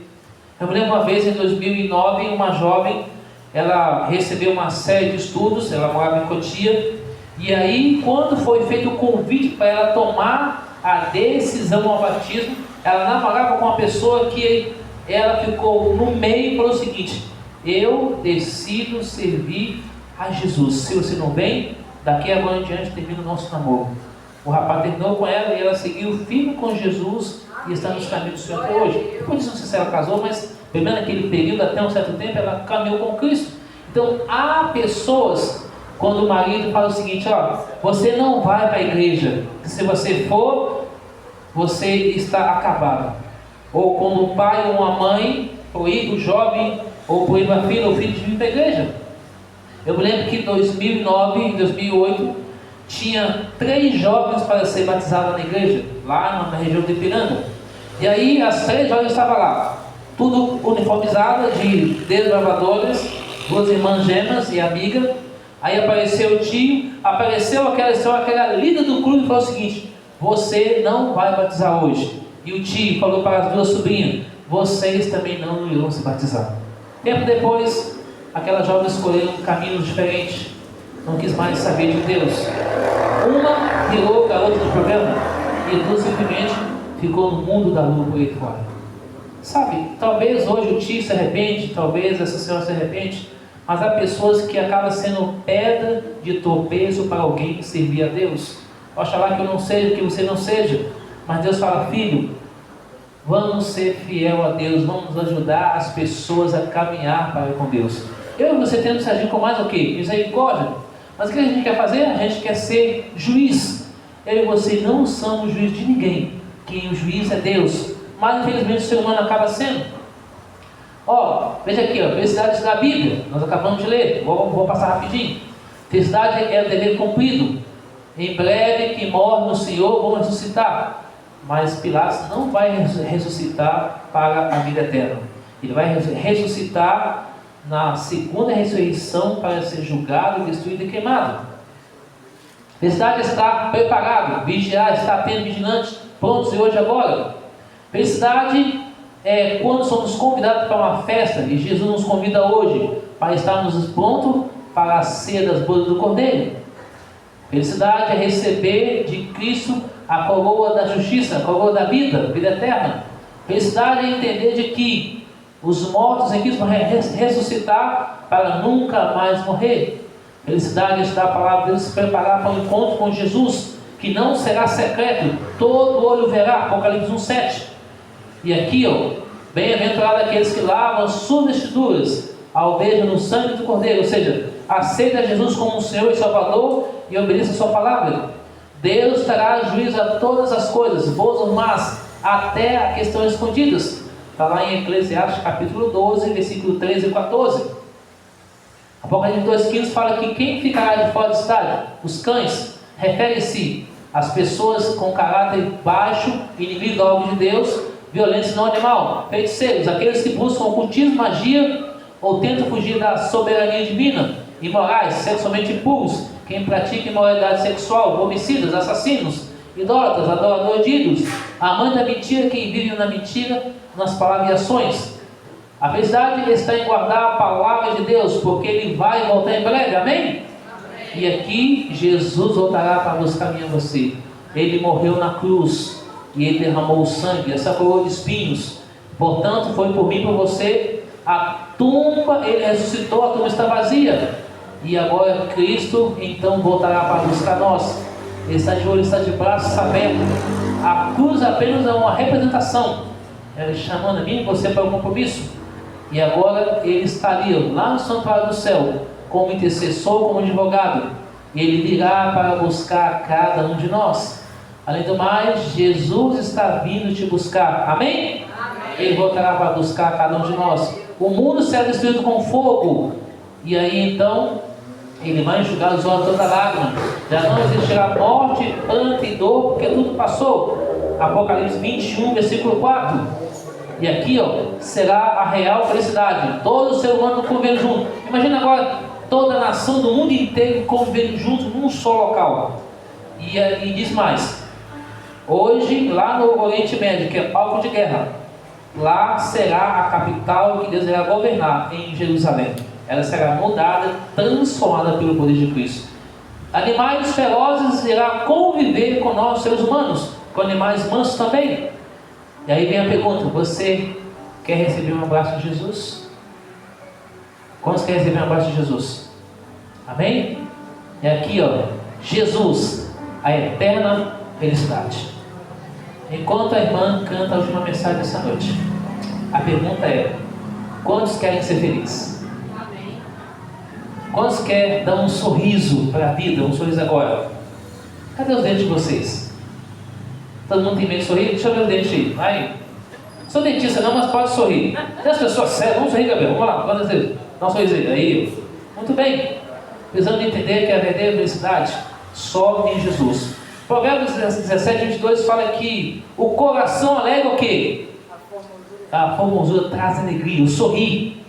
Eu me lembro uma vez em 2009, uma jovem, ela recebeu uma série de estudos, ela morava em Cotia, e aí quando foi feito o convite para ela tomar a decisão ao batismo, ela namorava com uma pessoa que ela ficou no meio e falou o seguinte: eu decido servir a Jesus. Se você não vem, daqui agora em diante termina o nosso namoro. O rapaz terminou com ela e ela seguiu firme com Jesus e está nos caminhos do Senhor até hoje. Depois disso, não sei se ela casou, mas pelo menos naquele período, até um certo tempo, ela caminhou com Cristo. Então, há pessoas, quando o marido fala o seguinte: você não vai para a igreja, se você for, você está acabado. Ou quando o pai ou uma mãe proíbe o jovem, ou proíbe a filha ou filho de vir para a igreja. Eu me lembro que em 2009, em 2008, tinha 3 jovens para ser batizados na igreja, lá na região de Ipiranga. E aí as 3 jovens estavam lá, tudo uniformizada de desbravadores, 2 irmãs gêmeas e amiga. Aí apareceu o tio, apareceu aquela líder do clube e falou o seguinte: você não vai batizar hoje. E o tio falou para as 2 sobrinhas: vocês também não irão se batizar. Tempo depois, aquelas jovens escolheram um caminho diferente, não quis mais saber de Deus. Uma virou garota de programa e 2 simplesmente ficou no mundo da lua por aí fora. Sabe, talvez hoje o tio se arrepende, talvez essa senhora se arrepende, mas há pessoas que acabam sendo pedra de tropeço para alguém servir a Deus. Oxalá que eu não seja, que você não seja, mas Deus fala: filho, vamos ser fiel a Deus, vamos ajudar as pessoas a caminhar para com Deus. Eu e você temos que agir com mais o quê? Misericórdia. Mas o que a gente quer fazer? A gente quer ser juiz. Eu e você não somos juiz de ninguém. Quem o juiz é Deus. Mas infelizmente o ser humano acaba sendo. Veja aqui, felicidade da Bíblia. Nós acabamos de ler. Vou passar rapidinho. Felicidade é o dever cumprido. Em breve, que morre no Senhor, vão ressuscitar. Mas Pilatos não vai ressuscitar para a vida eterna. Ele vai ressuscitar na segunda ressurreição para ser julgado, destruído e queimado. Felicidade está preparado, vigiar, está atento, vigilante, prontos e hoje e agora. Felicidade é quando somos convidados para uma festa e Jesus nos convida hoje para estarmos prontos para a ceia das bodas do Cordeiro. Felicidade é receber de Cristo a coroa da justiça, a coroa da vida, vida eterna. Felicidade é entender de que Os mortos em Cristo vão ressuscitar para nunca mais morrer. Felicidade está a palavra de Deus, se preparar para o encontro com Jesus, que não será secreto, todo olho verá. Apocalipse 1:7. E aqui, bem-aventurado aqueles que lavam as suas vestiduras ao ver no sangue do Cordeiro, ou seja, aceita Jesus como Senhor e Salvador e obedeça a sua palavra. Deus dará juízo a todas as coisas, boas ou más, até a questões escondidas. Está lá em Eclesiastes capítulo 12, versículo 13 e 14. Apocalipse 2,15 fala que quem ficará de fora da cidade? Os cães. Refere-se às pessoas com caráter baixo, inimigo da obra de Deus, violentos não animal, feiticeiros, aqueles que buscam ocultismo, magia ou tentam fugir da soberania divina, imorais, sexualmente impuros, quem pratica imoralidade sexual, homicidas, assassinos, idólatras, adoradores de ídolos, amantes da mentira, quem vive na mentira, nas palavras e ações. A felicidade está em guardar a palavra de Deus, porque Ele vai voltar em breve, amém? E aqui Jesus voltará para buscar mim e você. Ele morreu na cruz e Ele derramou o sangue, essa coroa de espinhos. Portanto, foi por mim e por você. A tumba, Ele ressuscitou, a tumba está vazia. E agora Cristo então voltará para buscar nós. Ele está de olho, está de braços abertos. A cruz apenas é uma representação, chamando a mim e você para o compromisso. E agora Ele está ali, lá no santuário do céu, como intercessor, como advogado. Ele virá para buscar cada um de nós. Além do mais, Jesus está vindo te buscar, amém? Ele voltará para buscar cada um de nós. O mundo será destruído com fogo. E aí então Ele vai enxugar os olhos toda lágrima. Já não existirá morte, pranto e dor, porque tudo passou. Apocalipse 21, versículo 4. E aqui, será a real felicidade. Todo ser humano convivendo junto. Imagina agora toda a nação do mundo inteiro convivendo junto num só local. E diz mais. Hoje, lá no Oriente Médio, que é palco de guerra, lá será a capital que Deus irá governar, em Jerusalém. Ela será mudada, transformada pelo poder de Cristo. Animais ferozes irão conviver com nós, seres humanos, com animais mansos também. E aí vem a pergunta: você quer receber um abraço de Jesus? Quantos querem receber um abraço de Jesus? Amém? E aqui, Jesus, a eterna felicidade. Enquanto a irmã canta a última mensagem dessa noite, a pergunta é: quantos querem ser felizes? Quantos querem dar um sorriso para a vida, um sorriso agora? Cadê os dentes de vocês? Todo mundo tem medo de sorrir? Deixa eu ver o dente aí. Vai. Sou dentista não, mas pode sorrir. Tem as pessoas sérias, vamos sorrir, Gabriel. Vamos lá, quantas vezes? Dá um sorriso aí. Muito bem. Precisamos entender que a verdadeira felicidade só em Jesus. Provérbios 17, 22 fala que o coração alegre o quê? A formosura traz alegria, o sorrir.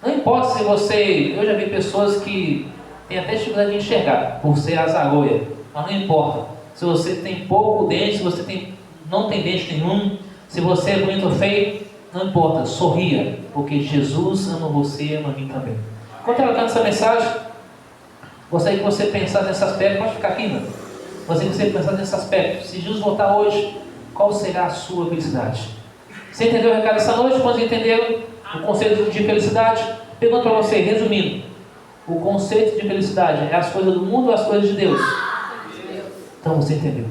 Não importa se você... Eu já vi pessoas que têm até dificuldade de enxergar por ser azaroia, mas não importa. Se você tem pouco dente, se você não tem dente nenhum, se você é bonito ou feio, não importa, sorria, porque Jesus ama você e ama a mim também. Enquanto ela canta essa mensagem, gostaria que você pensasse nesse aspecto. Pode ficar aqui, não? Gostaria que você pensasse nesse aspecto. Se Jesus voltar hoje, qual será a sua felicidade? Você entendeu o recado dessa noite? Quando entenderam o conceito de felicidade? Pergunto para você, resumindo: o conceito de felicidade é as coisas do mundo ou as coisas de Deus? Então você entendeu.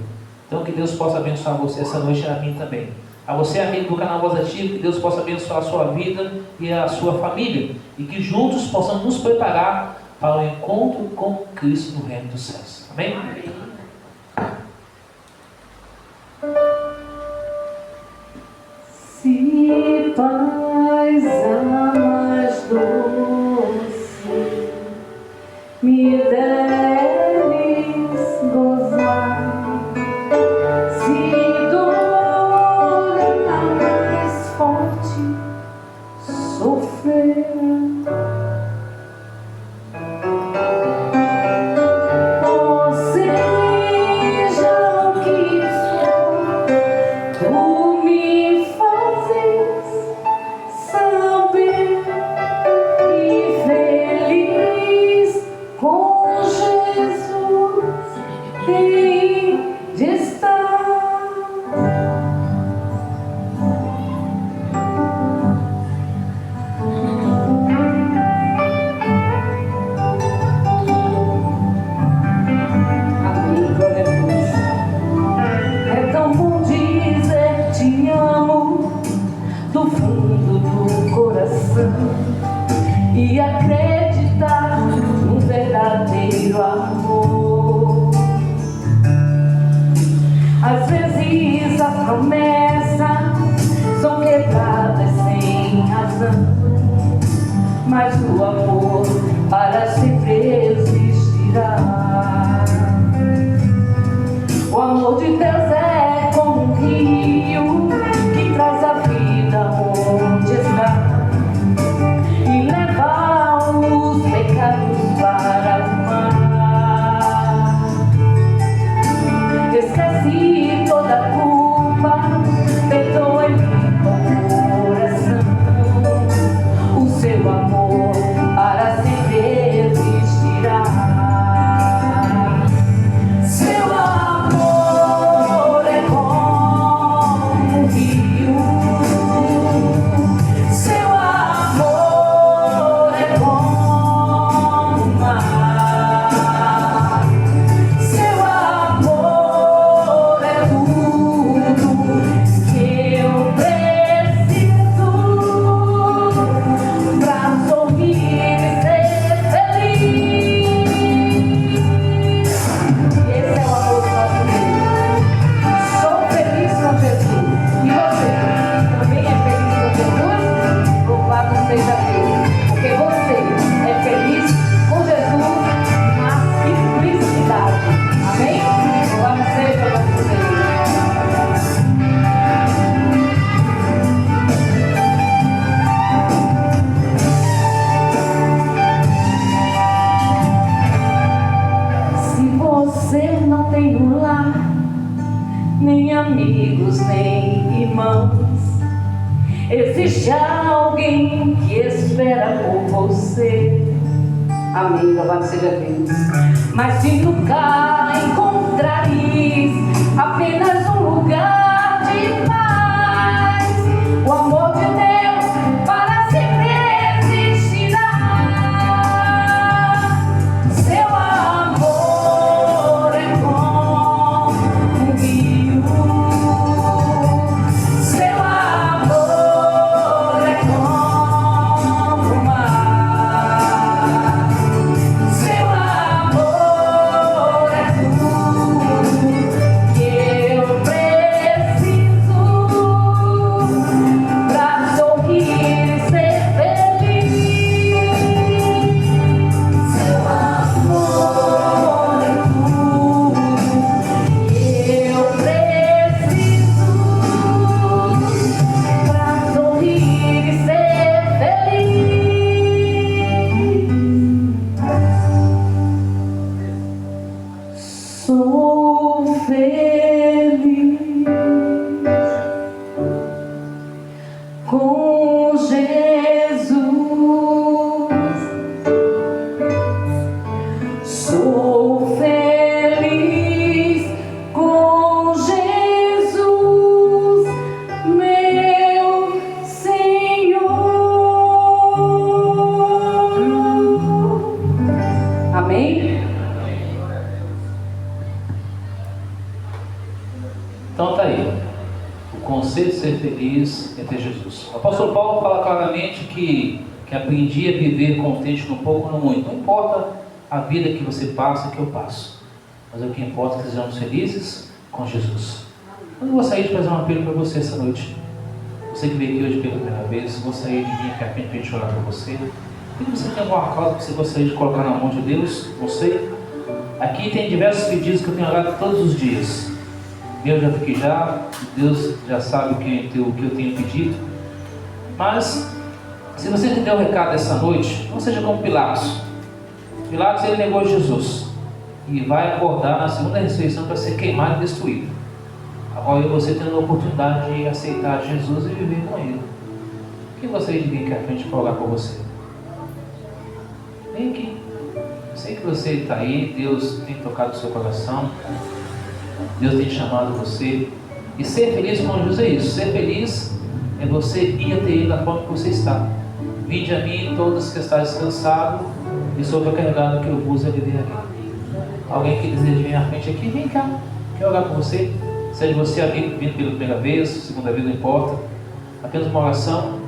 Então que Deus possa abençoar você essa noite e a mim também. A você, amigo do canal Voz Ativa, que Deus possa abençoar a sua vida e a sua família. E que juntos possamos nos preparar para o encontro com Cristo no reino dos céus. Amém? Se paz a mais doce me deves gozar, se dor a mais forte sofrer, ou seja o que for, tu me fazes saber que feliz com Jesus tem de estar. as promessas são quebradas sem razão, mas o amor para sempre existirá. O amor de Deus é como um rio que traz a vida onde está e leva os pecados para o mar. Esquece toda a culpa, perdoa e limpa o coração. O seu amor para sempre existirá. Seu amor é como um rio. Seu amor é como o mar. Seu amor é tudo que eu preciso pra sorrir e ser feliz. Esse é o amor do nosso Deus. Sou feliz com Jesus. E você? Também é feliz com Jesus? Louvado seja Deus. Porque você é feliz com Jesus na simplicidade. Amém? Louvado seja nosso Deus. Se você não tem um lar, nem amigos, nem irmãos, existe alguém que espera por você. Amém, louvado seja Deus. Mas se nunca encontrares apenas um lugar de paz, o amor de Deus para sempre existirá. Seu amor é como um rio. Seu amor é como o mar. Seu amor é tudo que eu preciso pra sorrir e ser feliz. Seu amor é tudo que eu preciso pra sorrir e ser feliz. Sou feliz com Jesus. Sou feliz com Jesus, meu Senhor. Amém? Então tá aí. O conceito de ser feliz é ter Jesus. O apóstolo Paulo fala claramente que aprendi a viver contente no pouco ou no muito. Não importa a vida que você passa, que eu passo, mas o que importa é que sejamos felizes com Jesus. Eu gostaria de fazer um apelo para você essa noite. Você que veio aqui hoje pela primeira vez, gostaria de vir aqui à frente para a gente orar para você. Se você tem alguma causa que você gostaria de colocar na mão de Deus, não sei. Aqui tem diversos pedidos que eu tenho orado todos os dias. Eu já fiquei Deus já sabe o que eu tenho pedido. Mas, se você entendeu o recado dessa noite, não seja como Pilatos. Pilatos, ele negou Jesus e vai acordar na segunda ressurreição para ser queimado e destruído. Agora eu e você tendo a oportunidade de aceitar Jesus e viver com Ele. Quem gostaria de vir aqui à frente para orar com você? Vem aqui. Eu sei que você está aí, Deus tem tocado o seu coração, Deus tem chamado você. E ser feliz com Jesus é isso. Ser feliz é você ir até Ele da forma que você está. Vinde a mim todos que estáis cansados e sobrecarregados, que eu vos aliviarei. Alguém que deseja vir à frente aqui, vem cá. Quer orar com você? Seja você amigo vindo pela primeira vez, segunda vez, não importa. Apenas uma oração.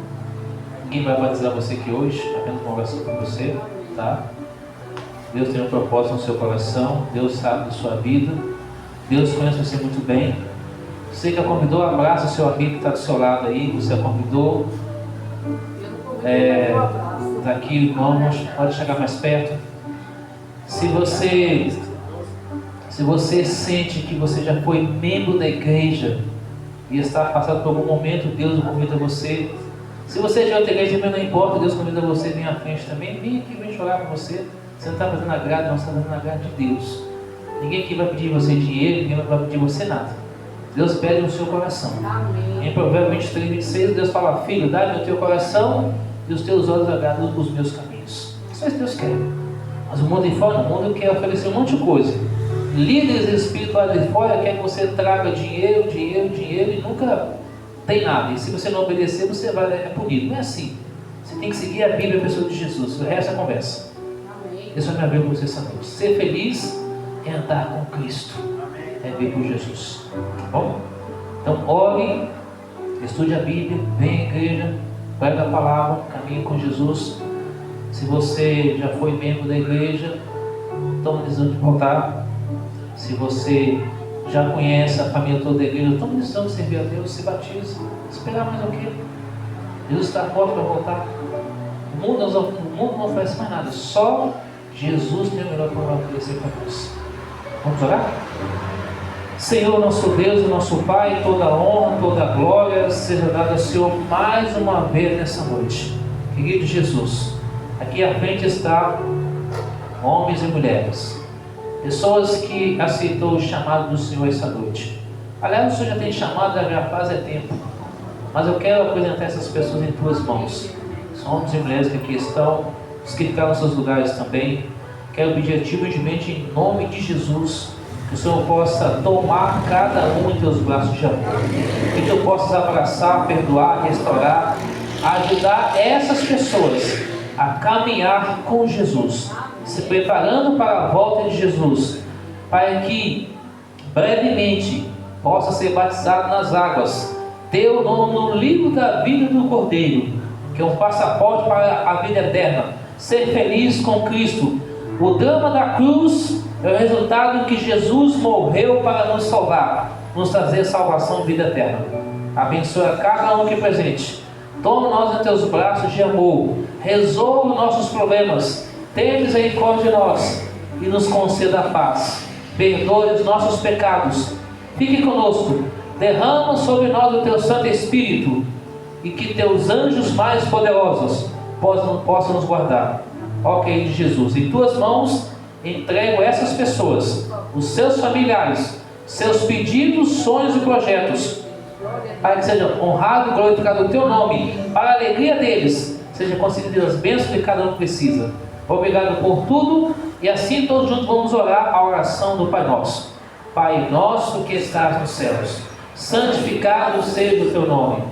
Ninguém vai batizar você aqui hoje. Apenas uma oração por você, tá? Deus tem um propósito no seu coração. Deus sabe da sua vida. Deus conhece você muito bem. Você que a convidou, abraça o seu amigo que está do seu lado aí. Você a convidou. Está aqui, irmãos, pode chegar mais perto. Se você sente que você já foi membro da igreja e está passando por algum momento, Deus convida você. Se você é de outra igreja, não importa, Deus convida você, vem à frente também. Vem aqui, vem chorar com você. Você não está fazendo agrado, não, você está fazendo agrado de Deus. Ninguém aqui vai pedir você dinheiro, ninguém vai pedir você nada. Deus pede no seu coração. Amém. Em Provérbios 23, 26, Deus fala: filho, dá-me o teu coração e os teus olhos agradam os meus caminhos. Isso é o que Deus quer. Mas o mundo de fora, o mundo quer oferecer um monte de coisa. Líderes espirituais de fora querem que você traga dinheiro e nunca tem nada. E se você não obedecer, você vai é punido. Não é assim. Você tem que seguir a Bíblia e a pessoa de Jesus. O resto é conversa. Isso vai me abrir com você essa noite. Ser feliz é andar com Cristo. É vir com Jesus. Tá bom? Então ore, estude a Bíblia, venha à igreja, prega a palavra, caminhe com Jesus. Se você já foi membro da igreja, tome decisão de voltar. Se você já conhece a família toda da igreja, tome decisão de servir a Deus, se batize. Esperar mais o quê? Jesus está forte para voltar. O mundo não oferece mais nada. Só Jesus tem o melhor para oferecer para nós. Vamos orar? Senhor, nosso Deus e nosso Pai, toda honra, toda glória seja dada ao Senhor mais uma vez nessa noite. Querido Jesus, aqui à frente está homens e mulheres, pessoas que aceitou o chamado do Senhor essa noite. Aliás, o Senhor já tem chamado, já faz tempo, mas eu quero apresentar essas pessoas em tuas mãos. São homens e mulheres que aqui estão, os que ficaram nos seus lugares também. Quero pedir humildemente em nome de Jesus, que o Senhor possa tomar cada um em teus braços de amor, que tu possas abraçar, perdoar, restaurar, ajudar essas pessoas a caminhar com Jesus, se preparando para a volta de Jesus, para que brevemente possa ser batizado nas águas, ter o nome no livro da vida do Cordeiro, que é um passaporte para a vida eterna, ser feliz com Cristo. O drama da cruz é o resultado que Jesus morreu para nos salvar, nos trazer salvação e vida eterna. Abençoa cada um aqui presente. Toma nós em teus braços de amor. Resolva nossos problemas. Tenha misericórdia de nós e nos conceda a paz. Perdoe os nossos pecados. Fique conosco. Derrama sobre nós o teu Santo Espírito e que teus anjos mais poderosos possam nos guardar. Ó querido Jesus, em tuas mãos entrego essas pessoas, os seus familiares, seus pedidos, sonhos e projetos, para que seja honrado e glorificado o teu nome, para a alegria deles, seja concedidas as bênçãos que cada um precisa. Obrigado por tudo, e assim todos juntos vamos orar a oração do Pai Nosso. Pai nosso que estás nos céus, santificado seja o teu nome,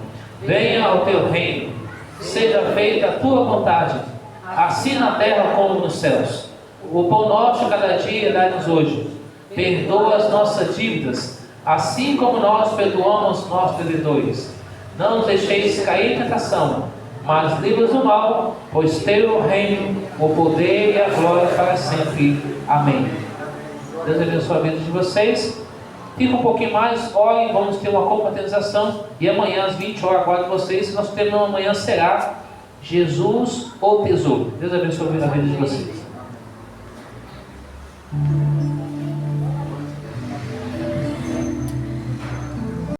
venha ao teu reino, seja feita a tua vontade, assim na terra como nos céus. O pão nosso cada dia dá-nos hoje. Perdoa as nossas dívidas, assim como nós perdoamos nossos devedores. Não nos deixeis cair em tentação, mas livra-nos do mal, pois teu o reino, o poder e a glória para sempre. Amém. Deus abençoe a vida de vocês. Fica um pouquinho mais, orem, vamos ter uma confraternização. E amanhã às 20 horas aguardo vocês. Nosso tema amanhã será Jesus ou Tesouro. Deus abençoe a vida de vocês.